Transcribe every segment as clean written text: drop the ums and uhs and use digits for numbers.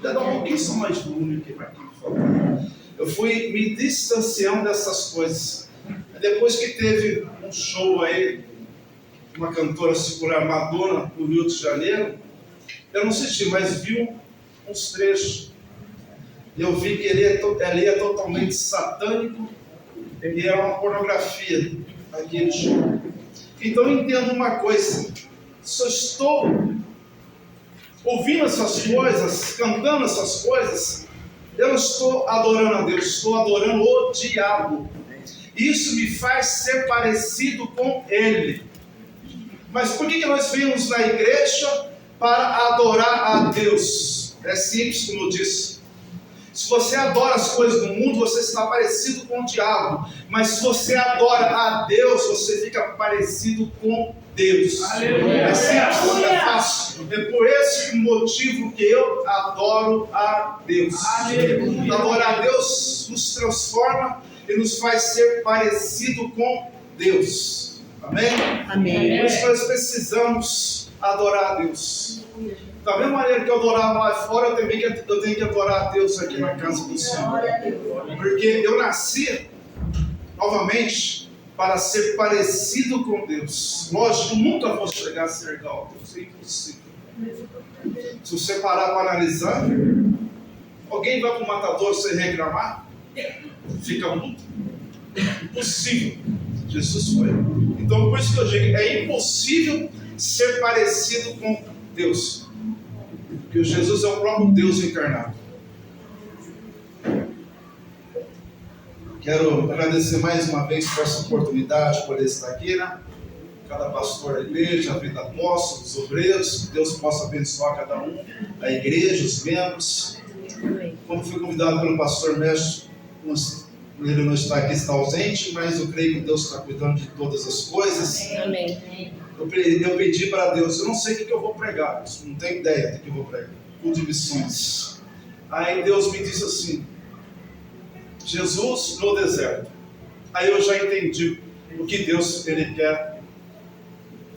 Já dá um pouquinho só mais volume aqui, Marquinhos, por favor. Eu fui me distanciando dessas coisas. Depois que teve um show aí, uma cantora secular, Madonna, no Rio de Janeiro, eu não assisti, mas vi uns trechos. Eu vi que ele é totalmente satânico e é uma pornografia, aquele show. Então eu entendo uma coisa: se eu estou ouvindo essas coisas, cantando essas coisas, eu não estou adorando a Deus, estou adorando o diabo. Isso me faz ser parecido com ele. Mas por que nós vemos na igreja? Para adorar a Deus. É simples, como eu disse. Se você adora as coisas do mundo, você está parecido com o diabo. Mas se você adora a Deus, você fica parecido com Deus. Aleluia. É simples, é fácil. É por esse motivo que eu adoro a Deus. Aleluia. Adorar a Deus nos transforma e nos faz ser parecido com Deus. Amém? Amém. Por isso nós precisamos adorar a Deus. Da mesma maneira que eu adorava lá fora, eu tenho que adorar a Deus aqui na casa do Senhor. Porque eu nasci, novamente, para ser parecido com Deus. Lógico, nunca vou chegar a ser igual a Deus, é impossível. Se você parar para analisar, alguém vai para o matador sem reclamar? Fica muito impossível. Jesus foi. Então, por isso que eu digo, é impossível ser parecido com Deus. Porque Jesus é o próprio Deus encarnado. Quero agradecer mais uma vez por essa oportunidade, por estar aqui, né? Cada pastor da igreja, a vida apóstolo, os obreiros, que Deus possa abençoar cada um, a igreja, os membros. Como fui convidado pelo pastor mestre, ele não está aqui, está ausente, mas eu creio que Deus está cuidando de todas as coisas. Amém. Eu pedi para Deus, eu não sei o que eu vou pregar, não tenho ideia do que eu vou pregar, culto de missões. Aí Deus me disse assim: Jesus no deserto. Aí eu já entendi o que Deus ele quer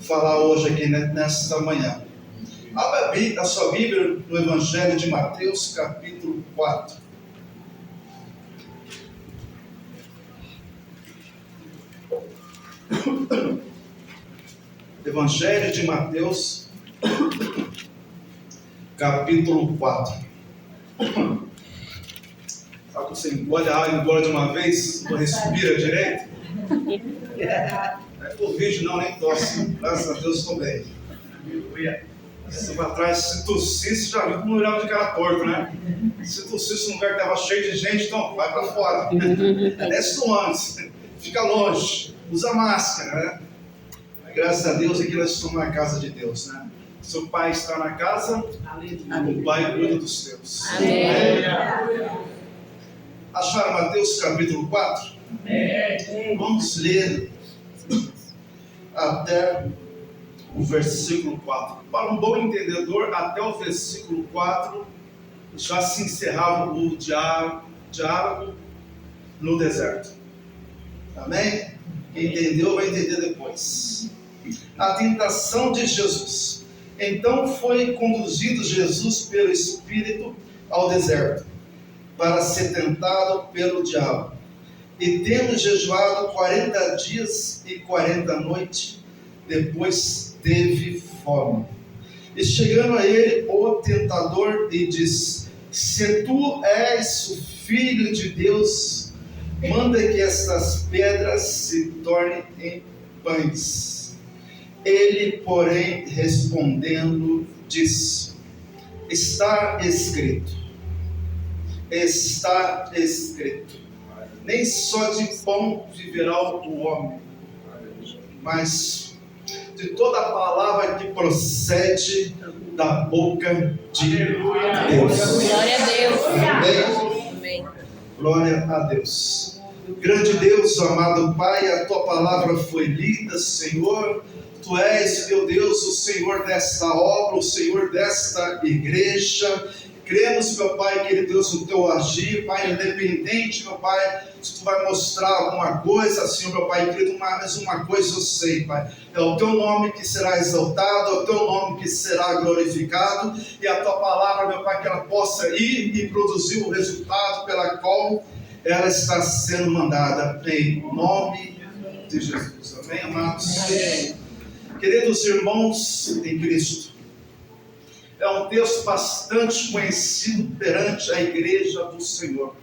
falar hoje aqui nesta manhã. Abra a sua Bíblia no Evangelho de Mateus, capítulo 4. Evangelho de Mateus, capítulo 4. Sabe quando você engole a água embora de uma vez, não respira direito? Não é Covid não, nem tosse. Graças a Deus estou bem. Se para trás, se tossisse, já viu como olhava de cara torto, né? Se tossisse num lugar que estava cheio de gente, então vai para fora. Desce no antes, fica longe, usa máscara, né? Graças a Deus aqui nós estamos na casa de Deus, né? Seu pai está na casa, o pai cuida dos teus. Amém. Acharam Mateus capítulo 4? Amém. Vamos ler até o versículo 4. Para um bom entendedor, até o versículo 4 já se encerrava o diálogo no deserto. Amém? Quem entendeu vai entender depois. A tentação de Jesus. Então foi conduzido Jesus pelo Espírito ao deserto, para ser tentado pelo diabo. E tendo jejuado 40 dias e 40 noites, depois teve fome. E chegando a ele o tentador e disse: se tu és o Filho de Deus, manda que estas pedras se tornem em pães. Ele, porém, respondendo, disse: está escrito, nem só de pão viverá o homem, mas de toda a palavra que procede da boca de Deus. Glória a Deus. Amém. Glória a Deus. Grande Deus, amado Pai, a tua palavra foi lida, Senhor. Tu és, meu Deus, o Senhor desta obra, o Senhor desta igreja. cremos, meu Pai, querido Deus, no teu agir, Pai, independente, meu Pai, se tu vai mostrar alguma coisa, Senhor, meu Pai, querido, mas uma coisa eu sei, Pai, é o teu nome que será exaltado, é o teu nome que será glorificado, e a tua palavra, meu Pai, que ela possa ir e produzir o resultado pela qual ela está sendo mandada, em nome de Jesus. Amém, amados? Amém. Queridos irmãos em Cristo, é um texto bastante conhecido perante a igreja do Senhor.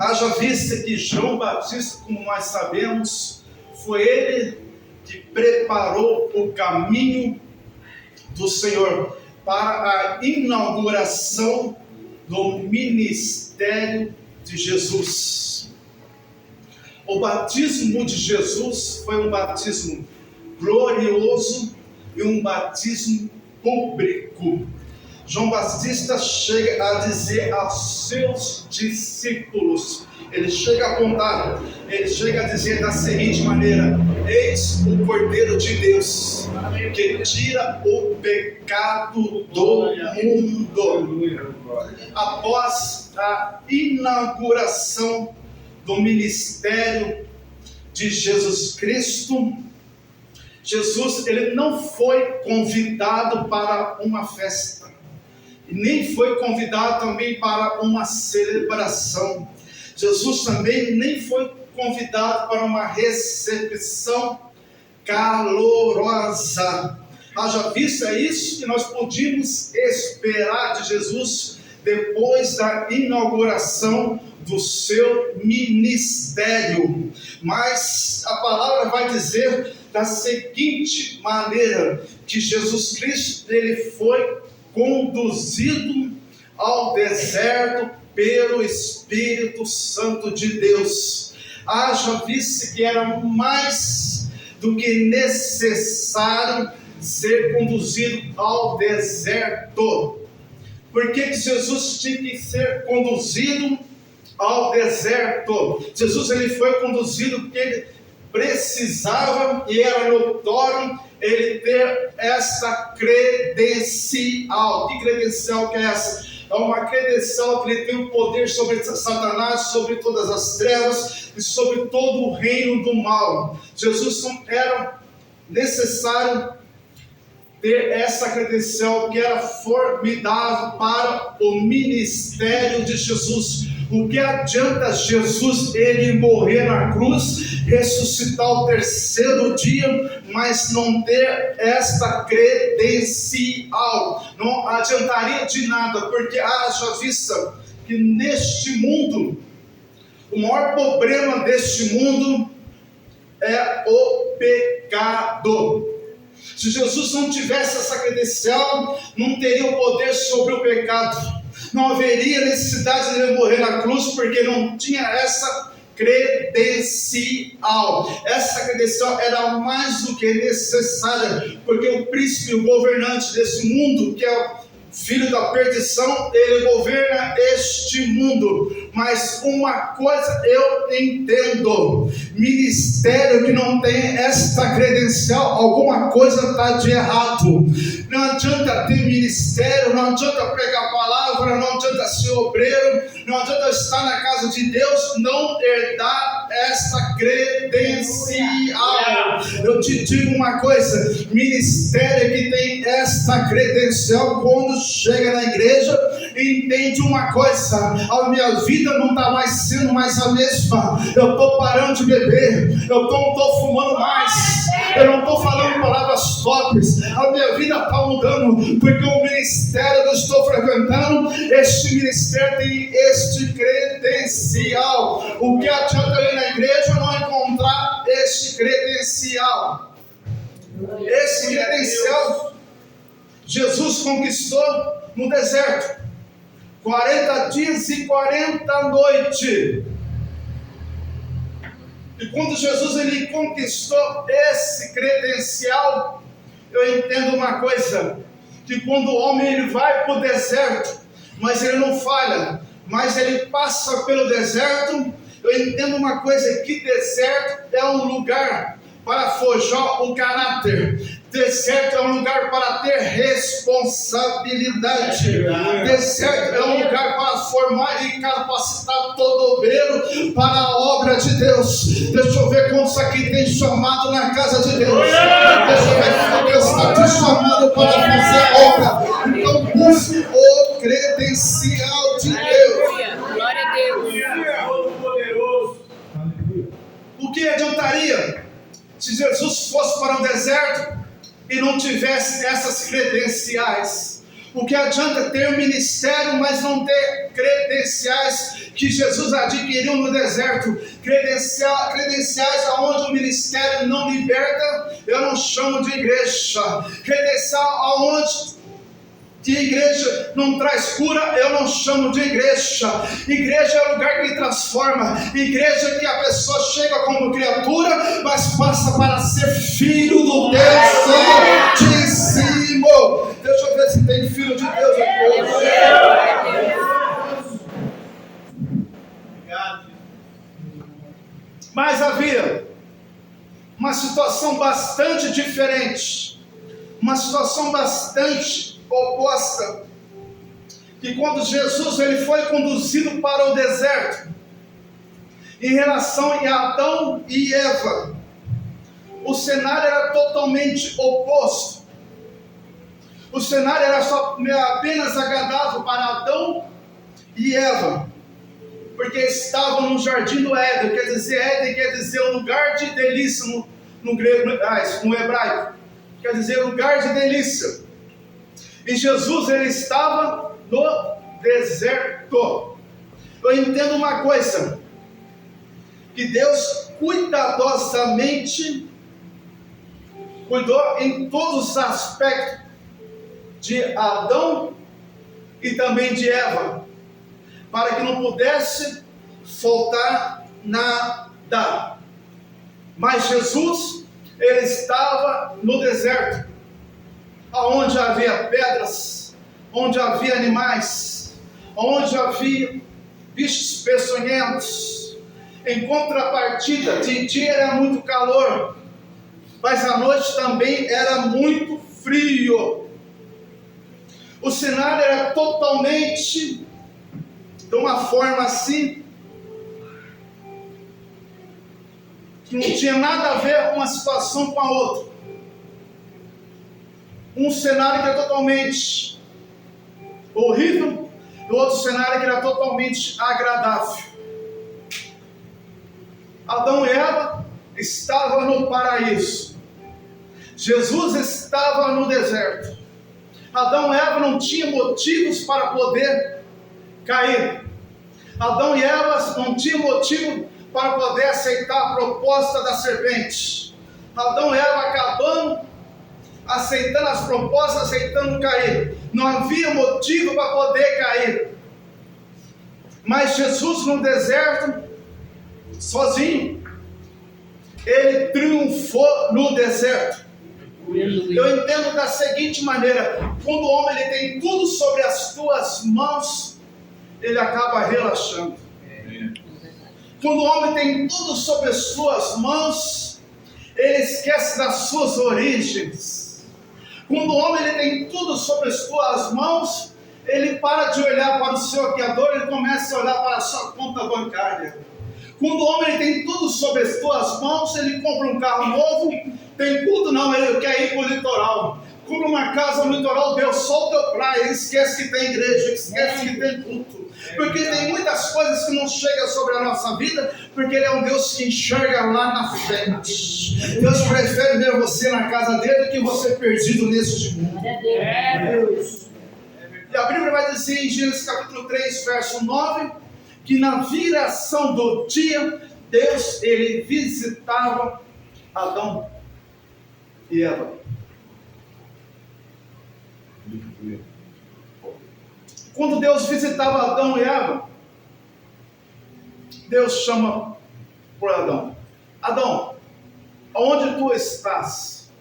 Haja vista que João Batista, como nós sabemos, foi ele que preparou o caminho do Senhor para a inauguração do ministério de Jesus. O batismo de Jesus foi um batismo glorioso e um batismo público. João Batista chega a dizer aos seus discípulos, ele chega a apontar, ele chega a dizer da seguinte maneira: eis o Cordeiro de Deus, que tira o pecado do mundo. Após a inauguração do ministério de Jesus Cristo, Jesus, ele não foi convidado para uma festa, e nem foi convidado também para uma celebração. Jesus também nem foi convidado para uma recepção calorosa. Haja vista isso que nós podíamos esperar de Jesus depois da inauguração do seu ministério. Mas a palavra vai dizer da seguinte maneira, que Jesus Cristo, ele foi conduzido ao deserto pelo Espírito Santo de Deus. Haja vista que era mais do que necessário ser conduzido ao deserto. Por que Jesus tinha que ser conduzido ao deserto? Jesus, ele foi conduzido porque ele precisava, e era notório, ele ter essa credencial. Que credencial que é essa? É uma credencial que ele tem o poder sobre Satanás, sobre todas as trevas e sobre todo o reino do mal. Jesus não era necessário ter essa credencial, que era formidável para o ministério de Jesus. O que adianta Jesus, ele morrer na cruz, ressuscitar ao terceiro dia, mas não ter esta credencial? Não adiantaria de nada, porque haja vista que neste mundo, o maior problema deste mundo é o pecado. Se Jesus não tivesse essa credencial, não teria o poder sobre o pecado. Não haveria necessidade de ele morrer na cruz, porque não tinha essa credencial. Essa credencial era mais do que necessária, porque o príncipe, o governante desse mundo, que é o filho da perdição, ele governa este mundo. Mas uma coisa eu entendo: ministério que não tem esta credencial, alguma coisa está de errado. Não adianta ter ministério, não adianta pregar a palavra, não adianta ser obreiro, não adianta estar na casa de Deus, não herdar essa credencial. Eu te digo uma coisa: ministério que tem esta credencial, quando chega na igreja, entende uma coisa: a minha vida não está mais sendo mais a mesma. Eu estou parando de beber, eu não estou fumando mais, eu não estou falando palavras tops. A minha vida está mudando, porque o ministério que eu estou frequentando, este ministério tem este credencial. O que adianta ir na igreja não encontrar este credencial? Esse credencial Jesus conquistou no deserto, 40 dias e 40 noites. E quando Jesus ele conquistou esse credencial, eu entendo uma coisa: que quando o homem ele vai para o deserto, mas ele não falha, mas ele passa pelo deserto, eu entendo uma coisa: que deserto é um lugar para forjar o caráter. Deserto é um lugar para ter responsabilidade. Deserto é um lugar para formar e capacitar todo obreiro para a obra de Deus. Deixa eu ver quantos aqui tem chamado na casa de Deus. Deixa eu ver quantos Deus está te chamando para fazer a obra. Então busque o credencial de Deus. Glória a Deus. O que adiantaria se Jesus fosse para o deserto e não tivesse essas credenciais? O que adianta ter um ministério, mas não ter credenciais que Jesus adquiriu no deserto? Credenciais aonde o ministério não liberta, eu não chamo de igreja. Credencial aonde que igreja não traz cura, eu não chamo de igreja. Igreja é lugar que transforma. Igreja que a pessoa chega como criatura, mas passa para ser filho do Deus Santíssimo. Deixa eu ver se tem filho de Deus aqui hoje. Mas havia uma situação bastante diferente, uma situação bastante oposta, que quando Jesus ele foi conduzido para o deserto, em relação a Adão e Eva, o cenário era totalmente oposto. O cenário era apenas agradável para Adão e Eva, porque estavam no jardim do Éden. Éden quer dizer um lugar de delícia no grego, no hebraico, quer dizer lugar de delícia. E Jesus ele estava no deserto. Eu entendo uma coisa, que Deus cuidadosamente cuidou em todos os aspectos de Adão e também de Eva, para que não pudesse faltar nada. Mas Jesus ele estava no deserto, onde havia pedras, onde havia animais, onde havia bichos peçonhentos. Em contrapartida, de dia era muito calor, mas à noite também era muito frio. O cenário era totalmente de uma forma assim, que não tinha nada a ver uma situação com a outra. Um cenário que era totalmente horrível, e outro cenário que era totalmente agradável. Adão e Eva estavam no paraíso. Jesus estava no deserto. Adão e Eva não tinham motivos para poder cair. Adão e Eva não tinham motivo para poder aceitar a proposta da serpente. Adão e Eva acabando aceitando as propostas, aceitando cair. Não havia motivo para poder cair. Mas Jesus no deserto, sozinho, ele triunfou no deserto. Eu entendo da seguinte maneira: quando o homem ele tem tudo sobre as tuas mãos, ele acaba relaxando. Quando o homem tem tudo sobre as suas mãos, ele esquece das suas origens. Quando o homem ele tem tudo sobre as suas mãos, ele para de olhar para o seu Criador, ele começa a olhar para a sua conta bancária. Quando o homem tem tudo sobre as suas mãos, ele compra um carro novo, tem tudo, não, ele quer ir para o litoral. Compra uma casa no litoral, Deus solta o praia, ele esquece que tem igreja, esquece que tem culto. Porque tem muitas coisas que não chegam sobre a nossa vida, porque Ele é um Deus que enxerga lá na frente. Deus prefere ver você na casa dele do que você perdido neste mundo. E a Bíblia vai dizer em Gênesis capítulo 3, verso 9, que na viração do dia, Deus ele visitava Adão e Eva. Quando Deus visitava Adão e Eva, Deus chama por Adão: Adão, aonde tu estás?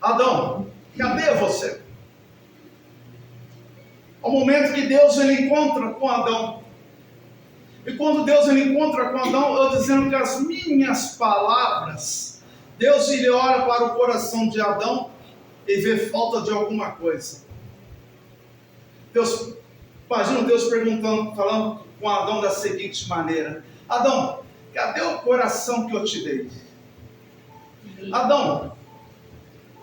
Adão, cadê você? Ao momento que Deus ele encontra com Adão, e quando Deus ele encontra com Adão, eu dizendo que as minhas palavras Deus ele olha para o coração de Adão e vê falta de alguma coisa. Imagina Deus perguntando, falando com Adão da seguinte maneira: Adão, cadê o coração que eu te dei? Adão,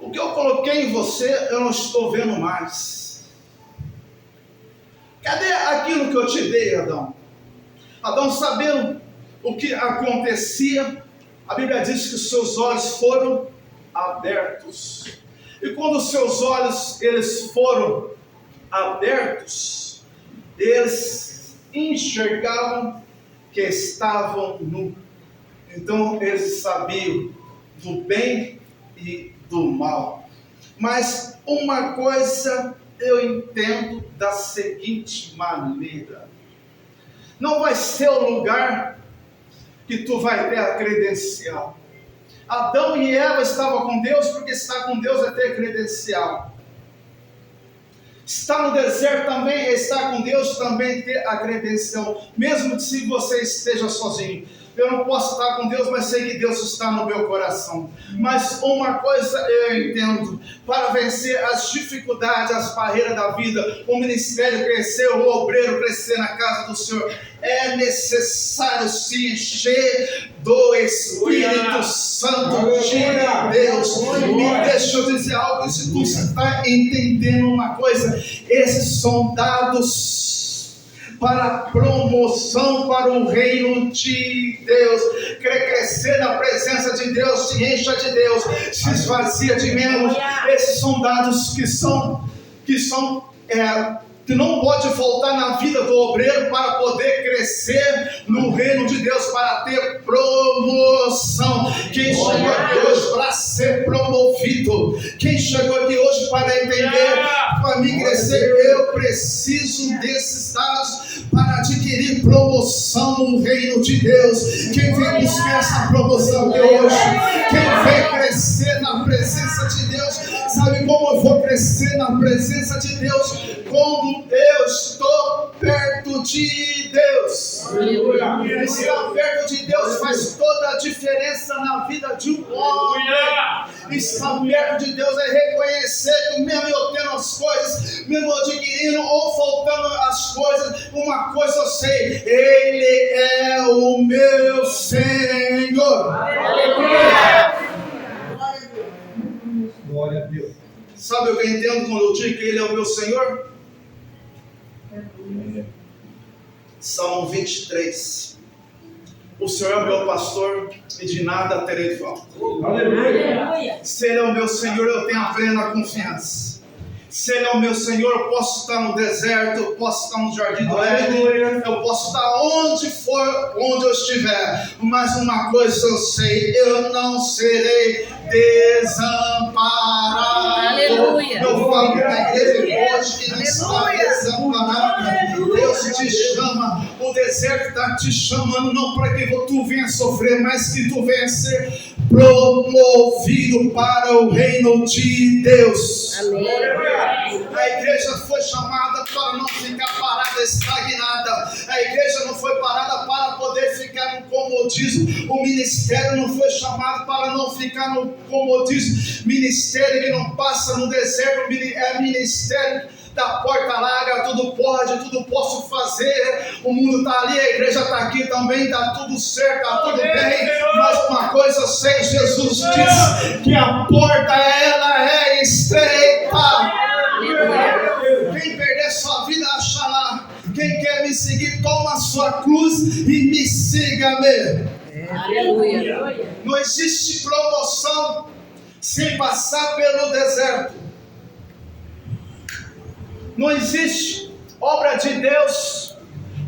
o que eu coloquei em você eu não estou vendo mais. Cadê aquilo que eu te dei, Adão? Adão, sabendo o que acontecia, a Bíblia diz que os seus olhos foram abertos. E quando os seus olhos eles foram abertos, eles enxergavam que estavam nu. Então eles sabiam do bem e do mal. Mas uma coisa eu entendo da seguinte maneira: não vai ser o lugar que tu vai ter a credencial. Adão e Eva estavam com Deus porque estar com Deus é ter credencial. Estar no deserto também é estar com Deus, também ter a credencial. Mesmo se você esteja sozinho. Eu não posso estar com Deus, mas sei que Deus está no meu coração. Mas uma coisa eu entendo: para vencer as dificuldades, as barreiras da vida, o ministério crescer, o obreiro crescer na casa do Senhor, é necessário se encher do Espírito Santo de Deus. E deixa eu dizer algo: se tu está entendendo uma coisa, esses são dados para promoção para o reino de Deus. Quer crescer na presença de Deus, se encha de Deus, se esvazia de menos. Esses são dados que não pode faltar na vida do obreiro para poder crescer no reino de Deus, para ter promoção. Quem chegou aqui hoje para ser promovido? Quem chegou aqui hoje para entender? Para mim crescer, eu preciso desses dados para adquirir promoção no reino de Deus. Quem vem buscar essa promoção aqui hoje? Quem vem crescer na presença de Deus? Sabe como eu vou crescer na presença de Deus? Quando eu estou perto de Deus. Aleluia. Estar perto de Deus faz toda a diferença na vida de um homem. Estar perto de Deus é reconhecer que mesmo eu tendo as coisas, mesmo adquirindo ou faltando as coisas, uma coisa eu sei: Ele é o meu Senhor. Aleluia. Glória a Deus. Sabe o que eu entendo quando eu digo que Ele é o meu Senhor? Salmo 23. O Senhor é o meu pastor e de nada terei falta. Aleluia. Se Ele é o meu Senhor, eu tenho a plena confiança. Se Ele é o meu Senhor, eu posso estar no deserto, eu posso estar no jardim do Éden, eu posso estar onde for, onde eu estiver. Mas uma coisa eu sei: eu não serei desamparado. Aleluia. Eu falo para a igreja hoje que não está desamparada. Deus te chama, o deserto está te chamando, não para que tu venha sofrer, mas que tu venha ser promovido para o reino de Deus. Amém. A igreja foi chamada para não ficar parada, estagnada. A igreja não foi parada para poder ficar no comodismo. O ministério não foi chamado para não ficar no comodismo. Ministério que não passa no deserto é ministério da porta larga. Tudo pode, tudo posso fazer. O mundo está ali, a igreja está aqui também, está tudo certo, está tudo bem. Mas uma coisa eu sei: Jesus disse que a porta ela é estreita. Quem perder sua vida, achará. Quem quer me seguir, toma a sua cruz e me siga-me. Aleluia. Não existe promoção sem passar pelo deserto. Não existe obra de Deus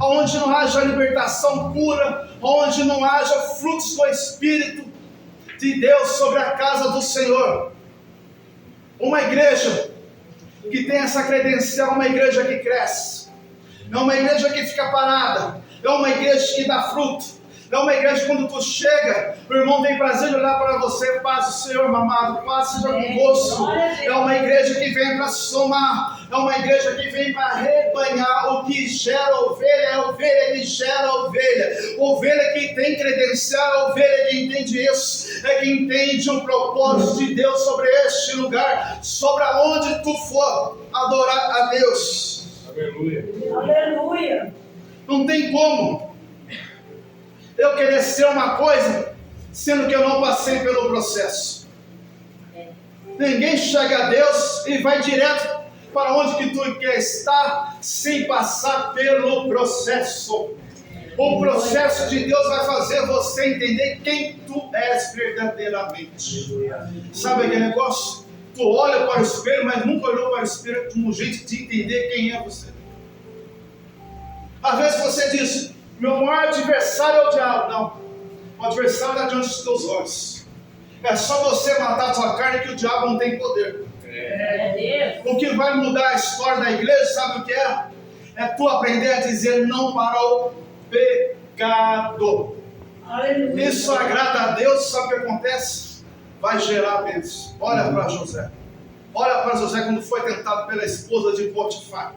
onde não haja libertação, cura, onde não haja frutos do Espírito de Deus sobre a casa do Senhor. Uma igreja que tem essa credencial, uma igreja que cresce, é uma igreja que fica parada, é uma igreja que dá fruto, é uma igreja que quando tu chega, o irmão tem prazer de olhar para você: paz do Senhor, amado, paz seja convosco. É uma igreja que vem para somar, é uma igreja que vem para rebanhar. O que gera ovelha é ovelha que gera ovelha. Ovelha que tem credencial, ovelha que entende isso. é que entende o propósito de Deus sobre este lugar, sobre aonde tu for adorar a Deus. Aleluia. Aleluia. Não tem como eu querer ser uma coisa, sendo que eu não passei pelo processo. Ninguém chega a Deus e vai direto para onde que tu quer estar, sem passar pelo processo. O processo de Deus vai fazer você entender quem tu és verdadeiramente. Sabe aquele negócio? Tu olha para o espelho, mas nunca olhou para o espelho como um jeito de entender quem é você. Às vezes você diz, meu maior adversário é o diabo. Não, o adversário está diante dos teus olhos. É só você matar a tua carne que o diabo não tem poder. O que vai mudar a história da igreja, sabe o que é? É tu aprender a dizer não para o pecado. Aleluia. Isso agrada a Deus, sabe o que acontece? Vai gerar bênção. Olha para José. Olha para José quando foi tentado pela esposa de Potifar.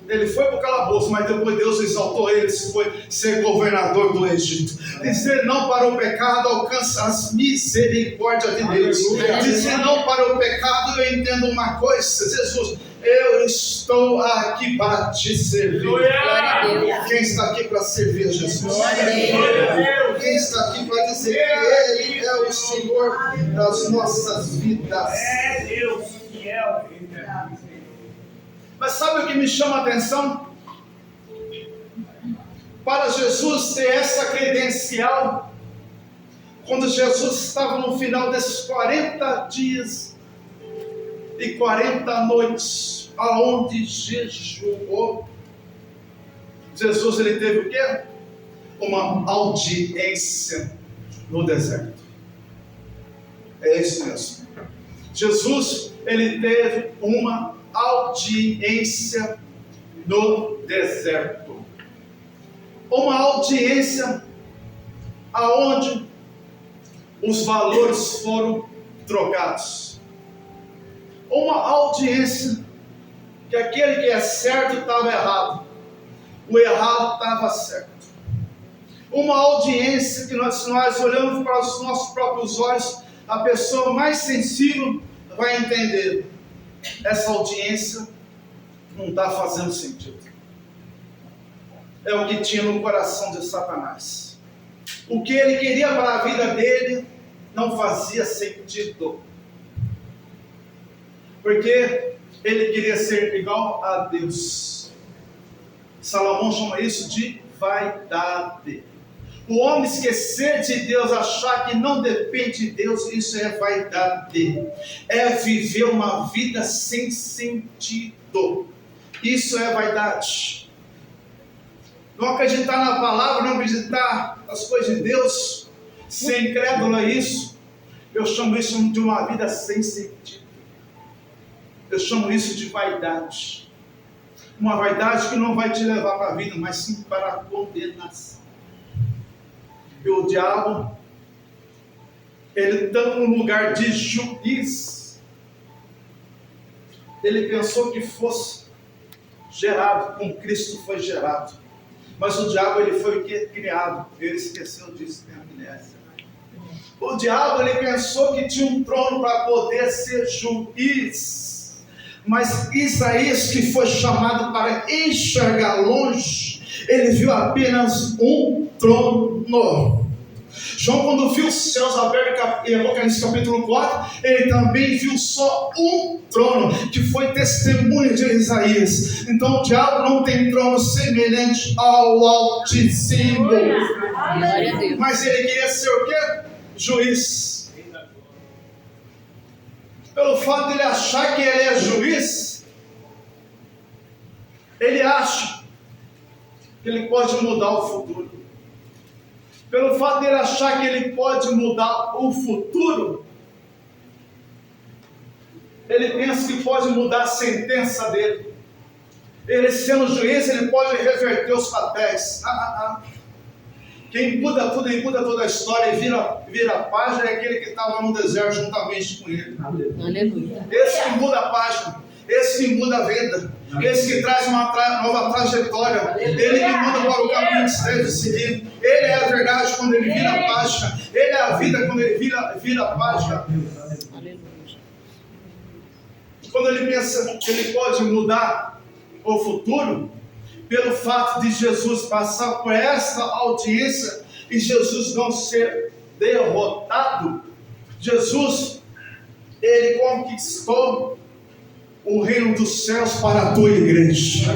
Ele foi para o calabouço, mas depois Deus exaltou ele, foi ser governador do Egito. Dizer não para o pecado alcança as misericórdias de Deus. Dizer não para o pecado, eu entendo uma coisa, Jesus, eu estou aqui para te servir. Glória a Deus. Quem está aqui para servir a Jesus? Glória a Deus. Quem está aqui para dizer que Ele é o Senhor das nossas vidas? É Deus fiel. Mas sabe o que me chama a atenção? Para Jesus ter essa credencial, quando Jesus estava no final desses 40 dias e 40 noites, aonde jejuou, Jesus ele teve o quê? Uma audiência no deserto. É isso mesmo. Jesus ele teve uma audiência no deserto. Uma audiência aonde os valores foram trocados. Uma audiência que aquele que é certo estava errado, o errado estava certo. Uma audiência que nós olhamos para os nossos próprios olhos, a pessoa mais sensível vai entender. Essa audiência não está fazendo sentido. É o que tinha no coração de Satanás. O que ele queria para a vida dele não fazia sentido. Porque ele queria ser igual a Deus. Salomão chama isso de vaidade. O homem esquecer de Deus, achar que não depende de Deus, isso é vaidade. É viver uma vida sem sentido. Isso é vaidade. Não acreditar na palavra, não acreditar nas coisas de Deus, ser incrédulo é isso. Eu chamo isso de uma vida sem sentido. Eu chamo isso de vaidade. Uma vaidade que não vai te levar para a vida, mas sim para a condenação. E o diabo, ele está no lugar de juiz. Ele pensou que fosse gerado, como Cristo foi gerado. Mas o diabo, ele foi o que? Criado. Ele esqueceu disso, tem amnésia. O diabo, ele pensou que tinha um trono para poder ser juiz. Mas Isaías, que foi chamado para enxergar longe, ele viu apenas um trono. João, quando viu os céus abertos em Apocalipse capítulo 4, ele também viu só um trono, que foi testemunha de Isaías. Então o diabo não tem trono semelhante ao Altíssimo. Glória a Deus. Mas ele queria ser o quê? Juiz. Pelo fato de ele achar que ele é juiz, ele acha que ele pode mudar o futuro. Pelo fato de ele achar que ele pode mudar o futuro, ele pensa que pode mudar a sentença dele. Ele sendo juiz, ele pode reverter os papéis. Quem muda tudo e muda toda a história e vira a página é aquele que estava no deserto juntamente com ele. Aleluia. Esse que muda a página. esse que muda a vida, esse que traz uma nova trajetória, Ele que muda para o caminho que você deve seguir. Ele é a verdade quando Ele vira a página, Ele é a vida quando Ele vira a página. Quando Ele pensa que Ele pode mudar o futuro, pelo fato de Jesus passar por essa audiência e Jesus não ser derrotado, Jesus, Ele conquistou o reino dos céus para a tua igreja.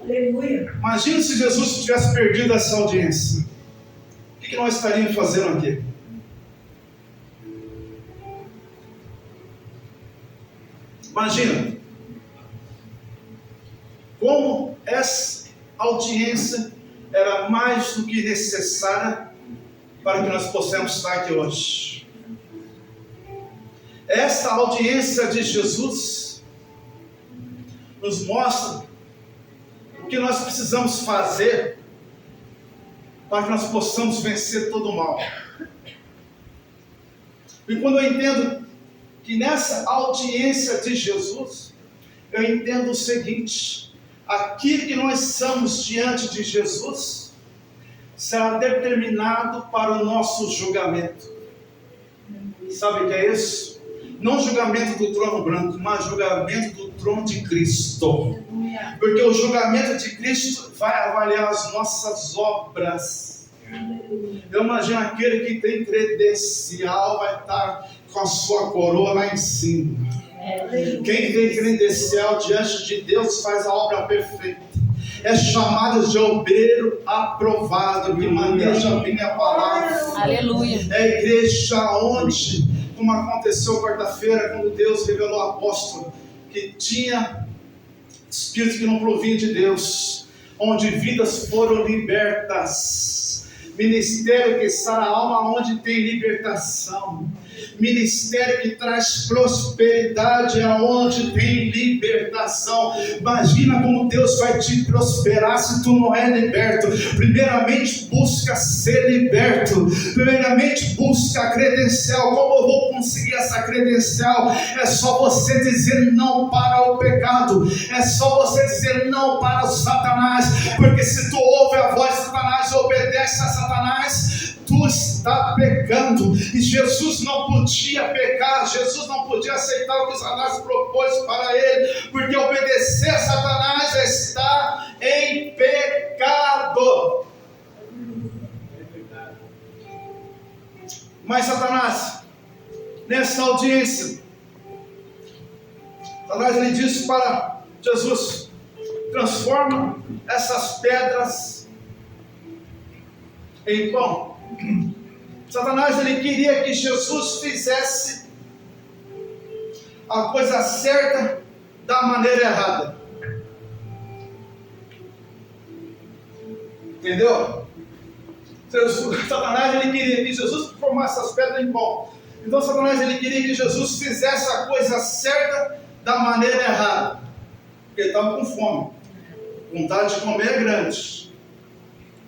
Aleluia. Imagina se Jesus tivesse perdido essa audiência. O que nós estaríamos fazendo aqui? Imagina como essa audiência era mais do que necessária para que nós possamos estar aqui hoje. Esta audiência de Jesus nos mostra o que nós precisamos fazer para que nós possamos vencer todo o mal. E quando eu entendo que nessa audiência de Jesus, eu entendo o seguinte: aquilo que nós somos diante de Jesus será determinado para o nosso julgamento. Sabe o que é isso? Não julgamento do trono branco, mas julgamento do trono de Cristo. Porque o julgamento de Cristo vai avaliar as nossas obras. Eu imagino aquele que tem credencial vai estar com a sua coroa lá em cima. Quem tem credencial diante de Deus faz a obra perfeita. É chamado de obreiro aprovado, que maneja bem a palavra. Aleluia. É a igreja onde, como aconteceu quarta-feira, quando Deus revelou ao apóstolo que tinha espírito que não provinha de Deus, onde vidas foram libertas. Ministério que sara a alma, onde tem libertação. Ministério que traz prosperidade, aonde tem libertação. Imagina como Deus vai te prosperar se tu não é liberto. Primeiramente busca ser liberto. Primeiramente busca a credencial. Como eu vou conseguir essa credencial? É só você dizer não para o pecado. É só você dizer não para o Satanás. Porque se tu ouve a voz de Satanás e obedece a Satanás, tu está pecando. E Jesus não podia pecar, Jesus não podia aceitar o que Satanás propôs para ele, porque obedecer a Satanás é estar em pecado. Mas Satanás, nessa audiência, Satanás ele disse para Jesus: transforma essas pedras em pão. Satanás ele queria que Jesus fizesse a coisa certa da maneira errada. Entendeu? Satanás ele queria que Jesus transformasse essas pedras em pão. Então Satanás ele queria que Jesus fizesse a coisa certa da maneira errada. Porque ele estava com fome. Vontade de comer é grande.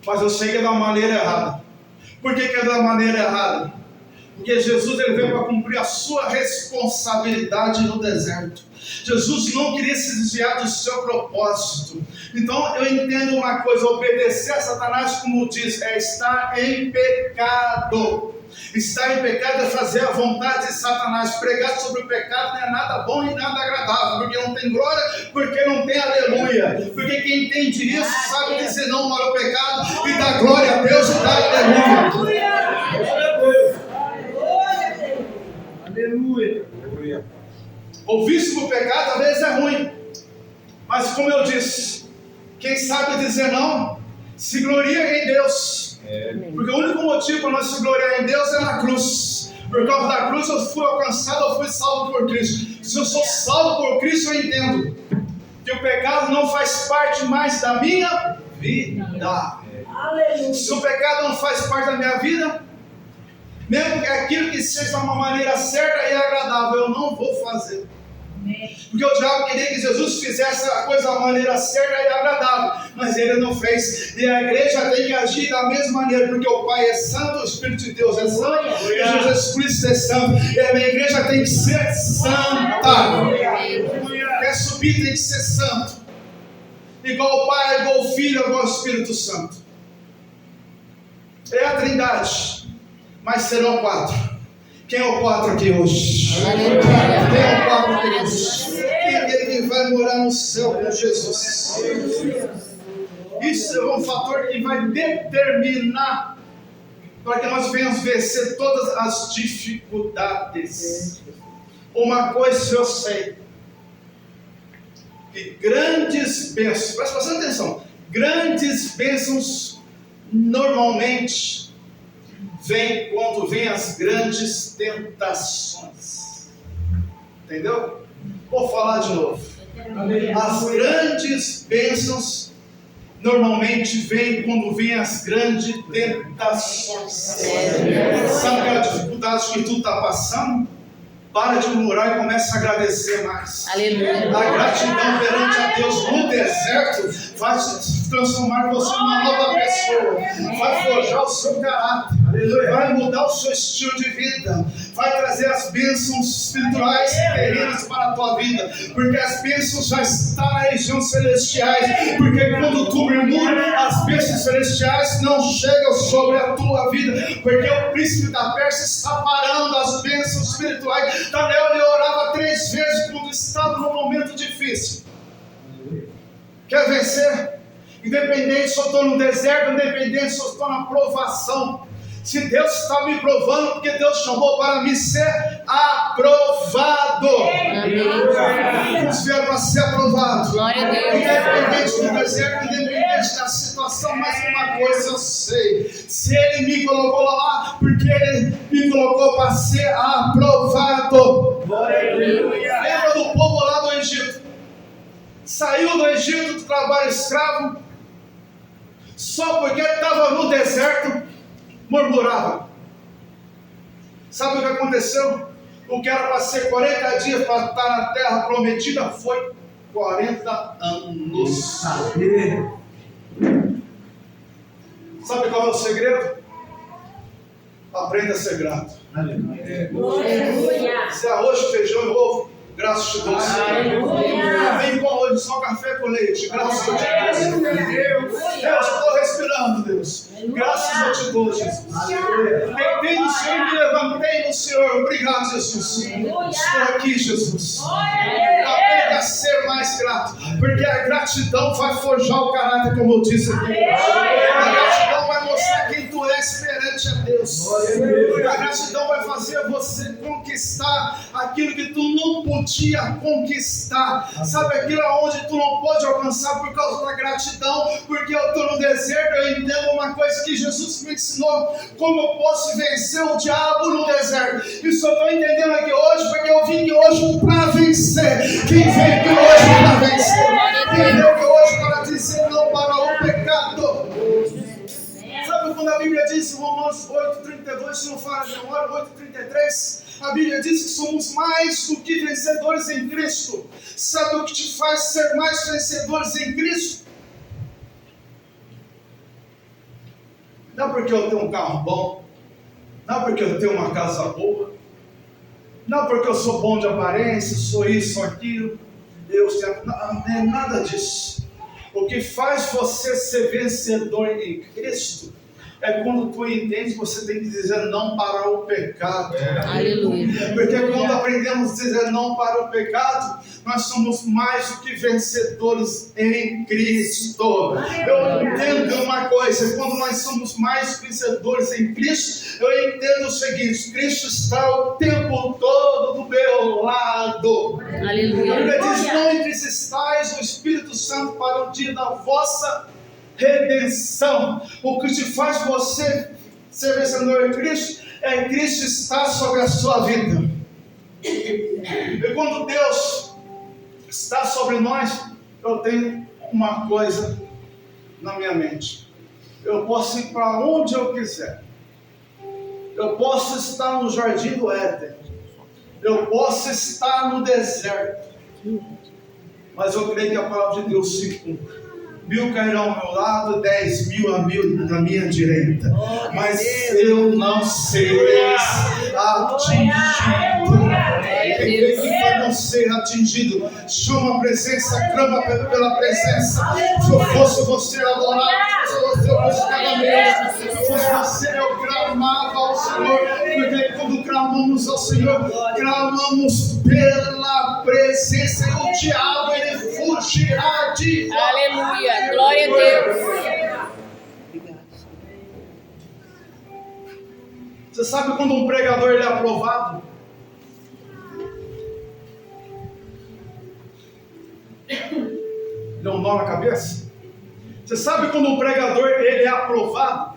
Mas eu sei que é da maneira errada. Por que é da maneira errada? Porque Jesus ele veio para cumprir a sua responsabilidade no deserto. Jesus não queria se desviar do seu propósito. Então eu entendo uma coisa: obedecer a Satanás, como diz, é estar em pecado. Estar em pecado é fazer a vontade de Satanás. Pregar sobre o pecado não é nada bom e nada agradável, porque não tem glória, porque não tem aleluia. Porque quem entende isso sabe dizer não para o pecado e dá glória a Deus e dá aleluia. Aleluia. Ouvir sobre o pecado às vezes é ruim, mas como eu disse, quem sabe dizer não se gloria em Deus. Porque o único motivo para nós se gloriar em Deus é na cruz. Por causa da cruz eu fui alcançado, eu fui salvo por Cristo. Se eu sou salvo por Cristo, eu entendo que o pecado não faz parte mais da minha vida. Se o pecado não faz parte da minha vida, mesmo que aquilo que seja de uma maneira certa e agradável, eu não vou fazer. Porque o diabo queria que Jesus fizesse a coisa da maneira certa e agradável, mas ele não fez. E a igreja tem que agir da mesma maneira, porque o Pai é santo, o Espírito de Deus é santo, e Jesus Cristo é santo. E a minha igreja tem que ser santa. Quer subir, tem que ser santo. Igual o Pai, igual o Filho, igual o Espírito Santo. É a Trindade, mas serão 4. Quem é o 4 aqui hoje? Quem é o 4 aqui hoje? Quem é aquele que vai morar no céu com Jesus? Isso é um fator que vai determinar para que nós venhamos vencer todas as dificuldades. Uma coisa eu sei, que grandes bênçãos, presta atenção, grandes bênçãos normalmente vem quando vem as grandes tentações. Entendeu? Vou falar de novo. As grandes bênçãos normalmente vem quando vem as grandes tentações. Sabe aquela dificuldade que tu está passando? Para de murmurar e comece a agradecer mais. Aleluia. A gratidão perante a Deus no deserto vai transformar você numa nova pessoa, vai forjar o seu caráter, vai mudar o seu estilo de vida, vai trazer as bênçãos espirituais e terrenas para a tua vida, porque as bênçãos já estão na região celestiais, porque quando tu murmura, as bênçãos celestiais não chegam sobre a tua vida, porque o príncipe da Pérsia está parando as bênçãos espirituais. Daniel ele orava 3 vezes quando estava num momento difícil. Quer vencer? Independente se eu estou no deserto, independente se eu estou na provação. Se Deus está me provando, porque Deus chamou para me ser aprovado. Vamos ver para ser aprovado. Glória a Deus. Independente do deserto, independente da situação, mas uma coisa eu sei. Se Ele me colocou lá, porque Ele me colocou para ser aprovado. Lembra do povo lá do Egito? Saiu do Egito do trabalho escravo, só porque estava no deserto, murmurava. Sabe o que aconteceu? O que era para ser 40 dias para estar na terra prometida foi 40 anos. Sabe qual é o segredo? Aprenda a ser grato. Se arroz, feijão e ovo, graças a Deus. Vem com hoje só café com leite. Graças a Deus. Eu estou respirando, Deus. Graças a Deus, Jesus. Tentei no Senhor e me levantei no Senhor. Obrigado, Jesus. Estou aqui, Jesus. Aprenda a ser mais grato, porque a gratidão vai forjar o caráter, como eu disse aqui. A gratidão vai mostrar quem tu és perante a Deus. A gratidão vai fazer você conquistar aquilo que tu não podia conquistar. Sabe aquilo onde tu não pode alcançar por causa da gratidão? Porque eu estou no deserto, eu entendo uma coisa que Jesus me ensinou: como eu posso vencer o diabo no deserto. Isso eu estou entendendo aqui hoje, porque eu vim aqui hoje para vencer. Quem vem aqui hoje para vencer? Quem veio aqui hoje para dizer não para o pecado? Sabe quando a Bíblia diz em Romanos 8,32, se não fala de memória, 8,33, a Bíblia diz que somos mais do que vencedores em Cristo. Sabe o que te faz ser mais vencedores em Cristo? Não porque eu tenho um carro bom, não porque eu tenho uma casa boa, não porque eu sou bom de aparência, sou isso, sou aquilo, não é nada disso. O que faz você ser vencedor em Cristo é quando tu entende que você tem que dizer não para o pecado. Aleluia. Porque quando aprendemos a dizer não para o pecado, nós somos mais do que vencedores em Cristo. Eu entendo uma coisa: quando nós somos mais vencedores em Cristo, eu entendo o seguinte: Cristo está o tempo todo do meu lado. Aleluia. A Bíblia diz: não entristezais o Espírito Santo para o dia da vossa redenção. O que te faz você ser vencedor em Cristo é Cristo estar sobre a sua vida. E quando Deus está sobre nós, eu tenho uma coisa na minha mente: eu posso ir para onde eu quiser. Eu posso estar no jardim do Éden, eu posso estar no deserto, Mas eu creio que a palavra de Deus se cumpre. 1000 cairão ao meu lado, 10.000 à minha direita. Mas eu não serei atingido. Quem vai não ser atingido? Chama a presença, clama pela presença. Se eu fosse você adorar, se eu fosse buscar a Deus, se eu fosse você, eu clamava ao Senhor. Porque quando clamamos ao Senhor, clamamos pela presença, e o diabo ele fugirá de nós. Aleluia. Glória a Deus. Você sabe quando um pregador ele é aprovado? Deu um nó na cabeça? Você sabe quando um pregador ele é aprovado?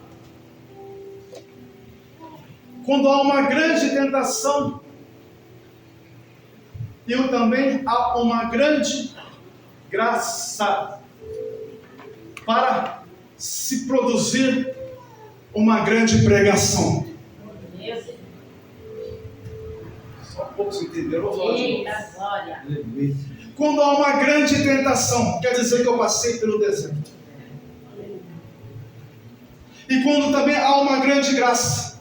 Quando há uma grande tentação e também há uma grande graça para se produzir uma grande pregação. Só poucos entenderam? Quando há uma grande tentação, quer dizer que eu passei pelo deserto. E quando também há uma grande graça,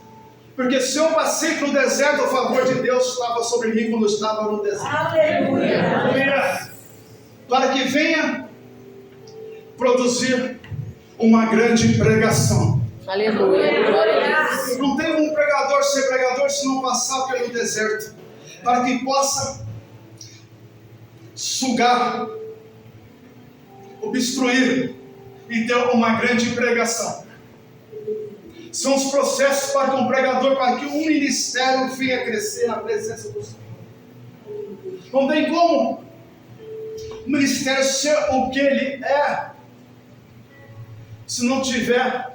porque se eu passei pelo deserto, o favor de Deus estava sobre mim quando eu estava no deserto. Aleluia. Para que venha produzir uma grande pregação. Aleluia. Glória a Deus. Não tem um pregador ser pregador se não passar pelo deserto, para que possa sugar, obstruir e ter uma grande pregação. São os processos para que um pregador, para que um ministério venha crescer na presença do Senhor. Não tem como o ministério ser o que ele é se não tiver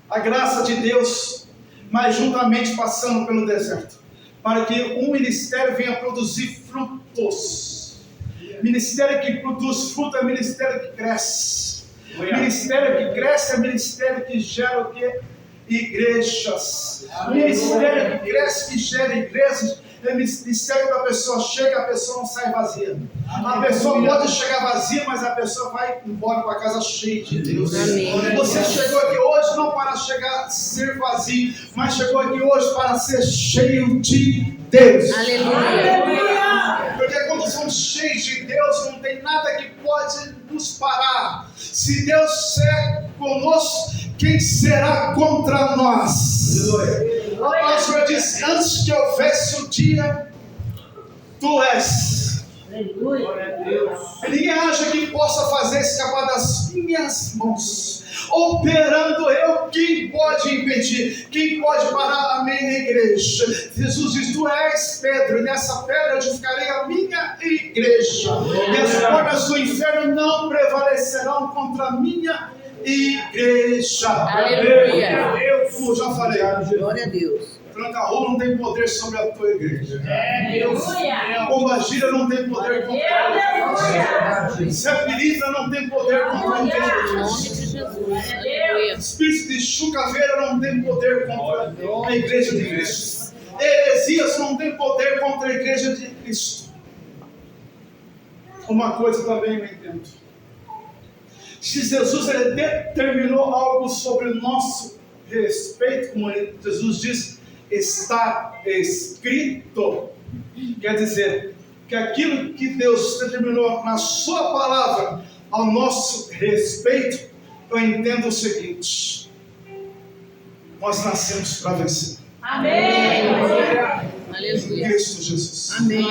a graça de Deus, mas juntamente passando pelo deserto, para que um ministério venha produzir frutos. Ministério que produz fruto é ministério que cresce. Ministério que cresce é ministério que gera o quê? Igrejas. Ministério que cresce, que gera igrejas, é ministério que a pessoa chega, a pessoa não sai vazia. A pessoa pode chegar vazia, mas a pessoa vai embora para casa cheia de Deus. Amém. Você chegou aqui hoje não para chegar ser vazio, mas chegou aqui hoje para ser cheio de Deus. Aleluia. Porque quando somos cheios de Deus, não tem nada que pode nos parar. Se Deus é conosco, quem será contra nós? A palavra diz: antes que houvesse o dia, tu és. Aleluia. E ninguém acha que possa fazer escapar das minhas mãos. Operando eu, quem pode impedir? Quem pode parar a minha igreja? Jesus diz: tu és Pedro, e nessa pedra edificarei a minha igreja, e as portas do inferno não prevalecerão contra a minha igreja. Aleluia. Como eu já falei, Glória a Deus. Franca-Rua não tem poder sobre a tua igreja. Aleluia. Pomba-gira não tem poder contra a igreja. Sepirita não tem poder contra a Em igreja. nome de Jesus. Aleluia. Espírito de chucaveira não tem poder contra a igreja de Cristo. Heresias não tem poder contra a igreja de Cristo. Uma coisa também eu entendo. Se Jesus ele determinou algo sobre o nosso respeito, como Jesus diz, está escrito. Quer dizer, que aquilo que Deus determinou na sua palavra ao nosso respeito, eu entendo o seguinte: nós nascemos para vencer. Amém. Aleluia. Cristo Jesus. Amém.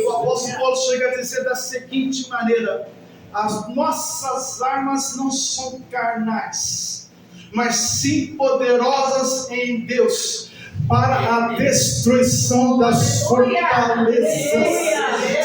O apóstolo Paulo chega a dizer da seguinte maneira: as nossas armas não são carnais, mas sim poderosas em Deus para a destruição das fortalezas.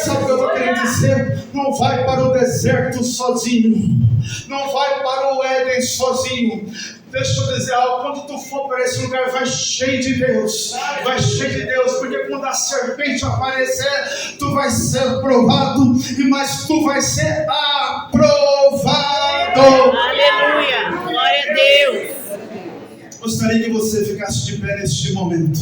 Sabe o que eu estou querendo dizer? Não vai para o deserto sozinho, não vai para o Éden sozinho. Deixa eu dizer algo: quando tu for para esse lugar, vai cheio de Deus, vai cheio de Deus, porque quando a serpente aparecer, tu vai ser provado, mas tu vai ser aprovado. Aleluia. Glória a Deus. Gostaria que você ficasse de pé neste momento.